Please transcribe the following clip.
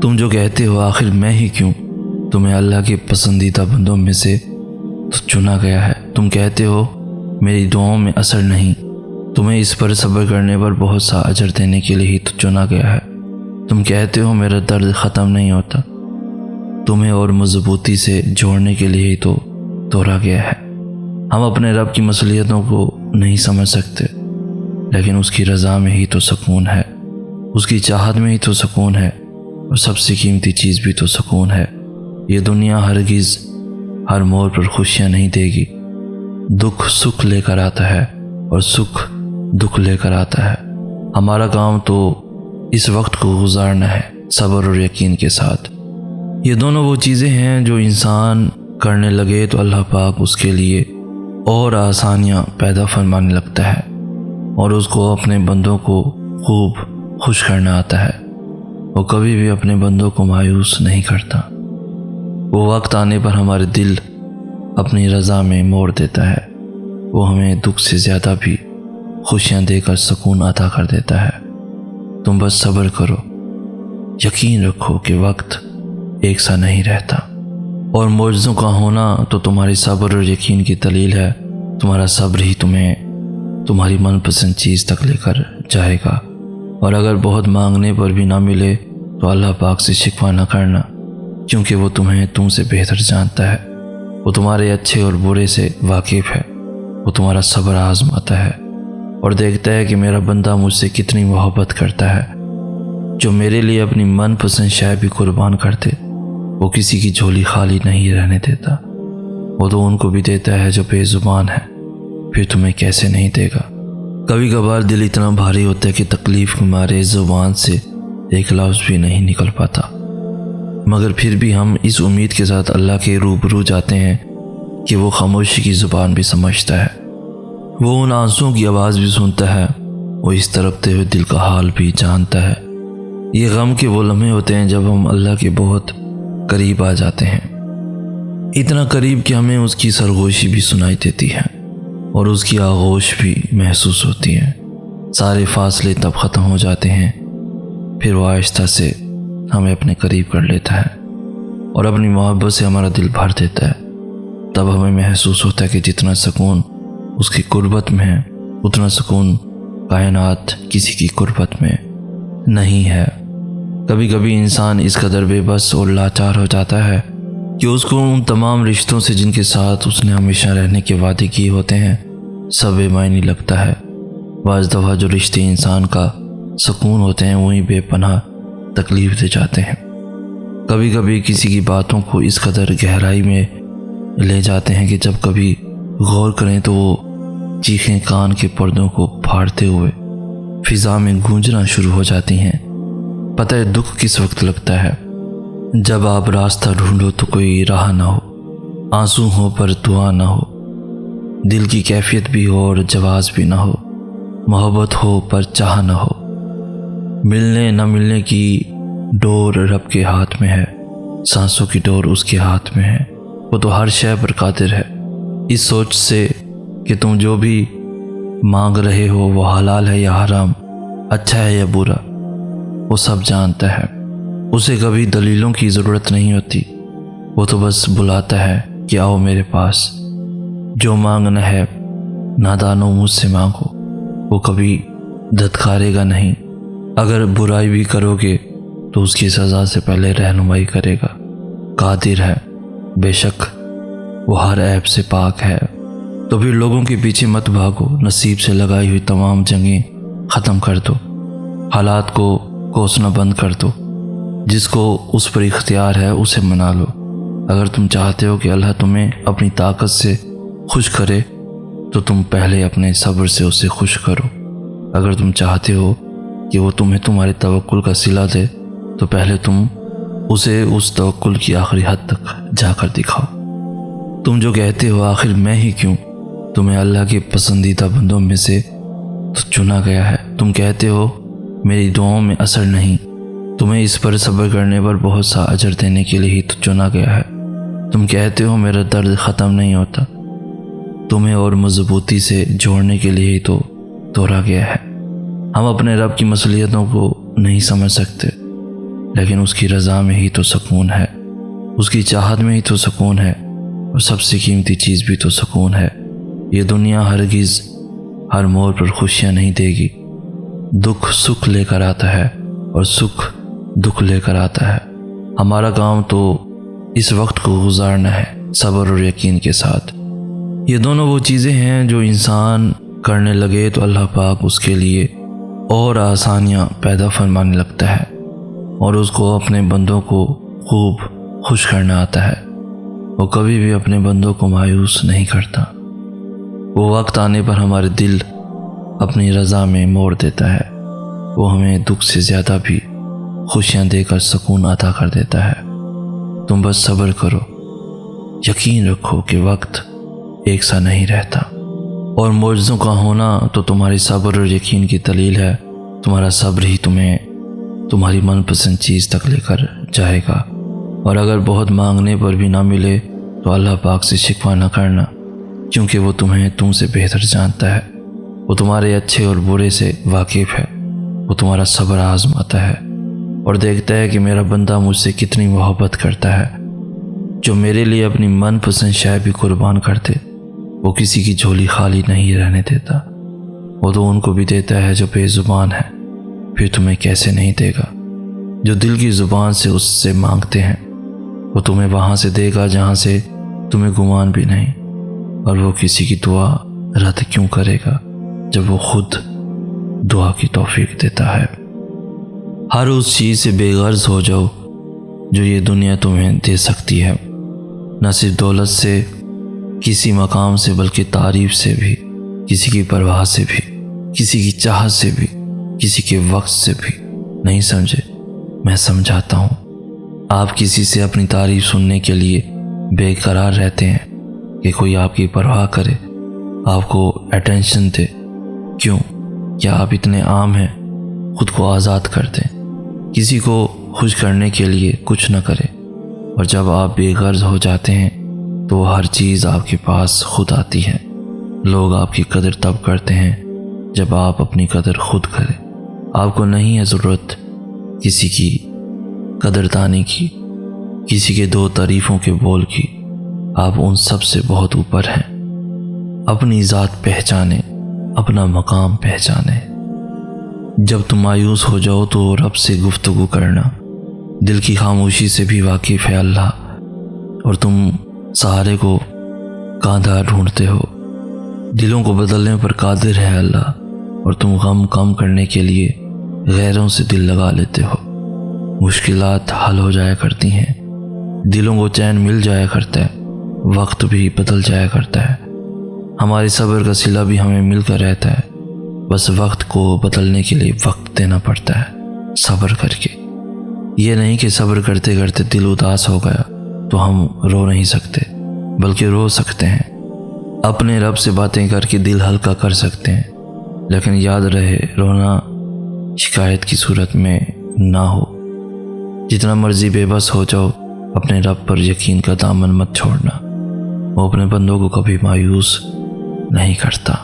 تم جو کہتے ہو آخر میں ہی کیوں، تمہیں اللہ کے پسندیدہ بندوں میں سے تو چنا گیا ہے۔ تم کہتے ہو میری دعاؤں میں اثر نہیں، تمہیں اس پر صبر کرنے پر بہت سا اجر دینے کے لیے ہی تو چنا گیا ہے۔ تم کہتے ہو میرا درد ختم نہیں ہوتا، تمہیں اور مضبوطی سے جوڑنے کے لیے ہی تو توڑا گیا ہے۔ ہم اپنے رب کی مصلحتوں کو نہیں سمجھ سکتے، لیکن اس کی رضا میں ہی تو سکون ہے، اس کی چاہت میں ہی تو سکون ہے، اور سب سے قیمتی چیز بھی تو سکون ہے۔ یہ دنیا ہرگز ہر موڑ پر خوشیاں نہیں دے گی، دکھ سکھ لے کر آتا ہے اور سکھ دکھ لے کر آتا ہے۔ ہمارا کام تو اس وقت کو گزارنا ہے صبر اور یقین کے ساتھ۔ یہ دونوں وہ چیزیں ہیں جو انسان کرنے لگے تو اللہ پاک اس کے لیے اور آسانیاں پیدا فرمانے لگتا ہے، اور اس کو اپنے بندوں کو خوب خوش کرنا آتا ہے۔ وہ کبھی بھی اپنے بندوں کو مایوس نہیں کرتا۔ وہ وقت آنے پر ہمارے دل اپنی رضا میں موڑ دیتا ہے۔ وہ ہمیں دکھ سے زیادہ بھی خوشیاں دے کر سکون عطا کر دیتا ہے۔ تم بس صبر کرو، یقین رکھو کہ وقت ایک سا نہیں رہتا، اور معجزوں کا ہونا تو تمہاری صبر اور یقین کی دلیل ہے۔ تمہارا صبر ہی تمہیں تمہاری من پسند چیز تک لے کر جائے گا، اور اگر بہت مانگنے پر بھی نہ ملے تو اللہ پاک سے شکوہ نہ کرنا، کیونکہ وہ تمہیں تم سے بہتر جانتا ہے۔ وہ تمہارے اچھے اور برے سے واقف ہے۔ وہ تمہارا صبر آزماتا ہے اور دیکھتا ہے کہ میرا بندہ مجھ سے کتنی محبت کرتا ہے۔ جو میرے لیے اپنی من پسند شے بھی قربان کرتے، وہ کسی کی جھولی خالی نہیں رہنے دیتا۔ وہ تو ان کو بھی دیتا ہے جو بے زبان ہے، پھر تمہیں کیسے نہیں دے گا۔ کبھی کبھار دل اتنا بھاری ہوتا ہے کہ تکلیف کے مارے زبان سے ایک لفظ بھی نہیں نکل پاتا، مگر پھر بھی ہم اس امید کے ساتھ اللہ کے روبرو جاتے ہیں کہ وہ خاموشی کی زبان بھی سمجھتا ہے، وہ ان آنسوؤں کی آواز بھی سنتا ہے، وہ اس تڑپتے ہوئے دل کا حال بھی جانتا ہے۔ یہ غم کے وہ لمحے ہوتے ہیں جب ہم اللہ کے بہت قریب آ جاتے ہیں، اتنا قریب کہ ہمیں اس کی سرگوشی بھی سنائی دیتی ہے اور اس کی آغوش بھی محسوس ہوتی ہے۔ سارے فاصلے تب ختم ہو جاتے ہیں، پھر وہ آہستہ سے ہمیں اپنے قریب کر لیتا ہے اور اپنی محبت سے ہمارا دل بھر دیتا ہے۔ تب ہمیں محسوس ہوتا ہے کہ جتنا سکون اس کی قربت میں ہے، اتنا سکون کائنات کسی کی قربت میں نہیں ہے۔ کبھی کبھی انسان اس قدر بے بس اور لاچار ہو جاتا ہے کہ اس کو ان تمام رشتوں سے جن کے ساتھ اس نے ہمیشہ رہنے کے وعدے کیے ہوتے ہیں سب بے معنی لگتا ہے۔ بعض دفعہ جو رشتے انسان کا سکون ہوتے ہیں وہیں بے پناہ تکلیف دے جاتے ہیں۔ کبھی کبھی کسی کی باتوں کو اس قدر گہرائی میں لے جاتے ہیں کہ جب کبھی غور کریں تو وہ چیخیں کان کے پردوں کو پھاڑتے ہوئے فضا میں گونجنا شروع ہو جاتی ہیں۔ پتہ ہے دکھ کس وقت لگتا ہے؟ جب آپ راستہ ڈھونڈو تو کوئی راہ نہ ہو، آنسو ہو پر دعا نہ ہو، دل کی کیفیت بھی ہو اور جواز بھی نہ ہو، محبت ہو پر چاہ نہ ہو، ملنے نہ ملنے کی ڈور رب کے ہاتھ میں ہے، سانسوں کی ڈور اس کے ہاتھ میں ہے، وہ تو ہر شے پر قادر ہے۔ اس سوچ سے کہ تم جو بھی مانگ رہے ہو وہ حلال ہے یا حرام، اچھا ہے یا برا، وہ سب جانتا ہے۔ اسے کبھی دلیلوں کی ضرورت نہیں ہوتی، وہ تو بس بلاتا ہے کہ آؤ میرے پاس، جو مانگنا ہے نادانوں مجھ سے مانگو۔ وہ کبھی دھتکارے گا نہیں، اگر برائی بھی کرو گے تو اس کی سزا سے پہلے رہنمائی کرے گا۔ قادر ہے، بے شک وہ ہر عیب سے پاک ہے۔ تو پھر لوگوں کے پیچھے مت بھاگو، نصیب سے لگائی ہوئی تمام جنگیں ختم کر دو، حالات کو کوسنا بند کر دو، جس کو اس پر اختیار ہے اسے منا لو۔ اگر تم چاہتے ہو کہ اللہ تمہیں اپنی طاقت سے خوش کرے تو تم پہلے اپنے صبر سے اسے خوش کرو۔ اگر تم چاہتے ہو کہ وہ تمہیں تمہارے توکل کا صلہ دے تو پہلے تم اسے اس توکل کی آخری حد تک جا کر دکھاؤ۔ تم جو کہتے ہو آخر میں ہی کیوں، تمہیں اللہ کے پسندیدہ بندوں میں سے تو چنا گیا ہے۔ تم کہتے ہو میری دعاؤں میں اثر نہیں، تمہیں اس پر صبر کرنے پر بہت سا اجر دینے کے لیے ہی تو چنا گیا ہے۔ تم کہتے ہو میرا درد ختم نہیں ہوتا، تمہیں اور مضبوطی سے جوڑنے کے لیے ہی تو توڑا گیا ہے۔ ہم اپنے رب کی مصلحتوں کو نہیں سمجھ سکتے، لیکن اس کی رضا میں ہی تو سکون ہے، اس کی چاہت میں ہی تو سکون ہے، اور سب سے قیمتی چیز بھی تو سکون ہے۔ یہ دنیا ہرگز ہر موڑ پر خوشیاں نہیں دے گی، دکھ سکھ لے کر آتا ہے اور سکھ دکھ لے کر آتا ہے۔ ہمارا کام تو اس وقت کو گزارنا ہے صبر اور یقین کے ساتھ۔ یہ دونوں وہ چیزیں ہیں جو انسان کرنے لگے تو اللہ پاک اس کے لیے اور آسانیاں پیدا فرمانے لگتا ہے، اور اس کو اپنے بندوں کو خوب خوش کرنا آتا ہے۔ وہ کبھی بھی اپنے بندوں کو مایوس نہیں کرتا۔ وہ وقت آنے پر ہمارے دل اپنی رضا میں موڑ دیتا ہے۔ وہ ہمیں دکھ سے زیادہ بھی خوشیاں دے کر سکون عطا کر دیتا ہے۔ تم بس صبر کرو، یقین رکھو کہ وقت ایک سا نہیں رہتا، اور معجزوں کا ہونا تو تمہاری صبر اور یقین کی دلیل ہے۔ تمہارا صبر ہی تمہیں تمہاری من پسند چیز تک لے کر جائے گا، اور اگر بہت مانگنے پر بھی نہ ملے تو اللہ پاک سے شکوہ نہ کرنا، کیونکہ وہ تمہیں تم سے بہتر جانتا ہے۔ وہ تمہارے اچھے اور برے سے واقف ہے۔ وہ تمہارا صبر آزماتا ہے اور دیکھتا ہے کہ میرا بندہ مجھ سے کتنی محبت کرتا ہے۔ جو میرے لیے اپنی من پسند شے بھی قربان کرتے، وہ کسی کی جھولی خالی نہیں رہنے دیتا۔ وہ تو ان کو بھی دیتا ہے جو بے زبان ہے، پھر تمہیں کیسے نہیں دے گا؟ جو دل کی زبان سے اس سے مانگتے ہیں وہ تمہیں وہاں سے دے گا جہاں سے تمہیں گمان بھی نہیں، اور وہ کسی کی دعا رد کیوں کرے گا جب وہ خود دعا کی توفیق دیتا ہے۔ ہر اس چیز سے بے غرض ہو جاؤ جو یہ دنیا تمہیں دے سکتی ہے، نہ صرف دولت سے، کسی مقام سے، بلکہ تعریف سے بھی، کسی کی پرواہ سے بھی، کسی کی چاہت سے بھی، کسی کے وقت سے بھی نہیں سمجھے۔ میں سمجھاتا ہوں، آپ کسی سے اپنی تعریف سننے کے لیے بے قرار رہتے ہیں کہ کوئی آپ کی پرواہ کرے، آپ کو اٹینشن دے۔ کیوں؟ کیا آپ اتنے عام ہیں؟ خود کو آزاد کر دیں، کسی کو خوش کرنے کے لیے کچھ نہ کرے، اور جب آپ بے غرض ہو جاتے ہیں تو ہر چیز آپ کے پاس خود آتی ہے۔ لوگ آپ کی قدر تب کرتے ہیں جب آپ اپنی قدر خود کریں۔ آپ کو نہیں ہے ضرورت کسی کی قدردانی کی، کسی کے دو تعریفوں کے بول کی۔ آپ ان سب سے بہت اوپر ہیں۔ اپنی ذات پہچانے، اپنا مقام پہچانے۔ جب تم مایوس ہو جاؤ تو رب سے گفتگو کرنا۔ دل کی خاموشی سے بھی واقف ہے اللہ، اور تم سہارے کو کاندھا ڈھونڈتے ہو۔ دلوں کو بدلنے پر قادر ہے اللہ، اور تم غم کم کرنے کے لیے غیروں سے دل لگا لیتے ہو۔ مشکلات حل ہو جایا کرتی ہیں، دلوں کو چین مل جایا کرتا ہے، وقت بھی بدل جایا کرتا ہے۔ ہمارے صبر کا صلہ بھی ہمیں مل کر رہتا ہے، بس وقت کو بدلنے کے لیے وقت دینا پڑتا ہے صبر کر کے۔ یہ نہیں کہ صبر کرتے کرتے دل اداس ہو گیا تو ہم رو نہیں سکتے، بلکہ رو سکتے ہیں، اپنے رب سے باتیں کر کے دل ہلکا کر سکتے ہیں۔ لیکن یاد رہے، رونا شکایت کی صورت میں نہ ہو۔ جتنا مرضی بے بس ہو جاؤ، اپنے رب پر یقین کا دامن مت چھوڑنا۔ وہ اپنے بندوں کو کبھی مایوس نہیں کرتا۔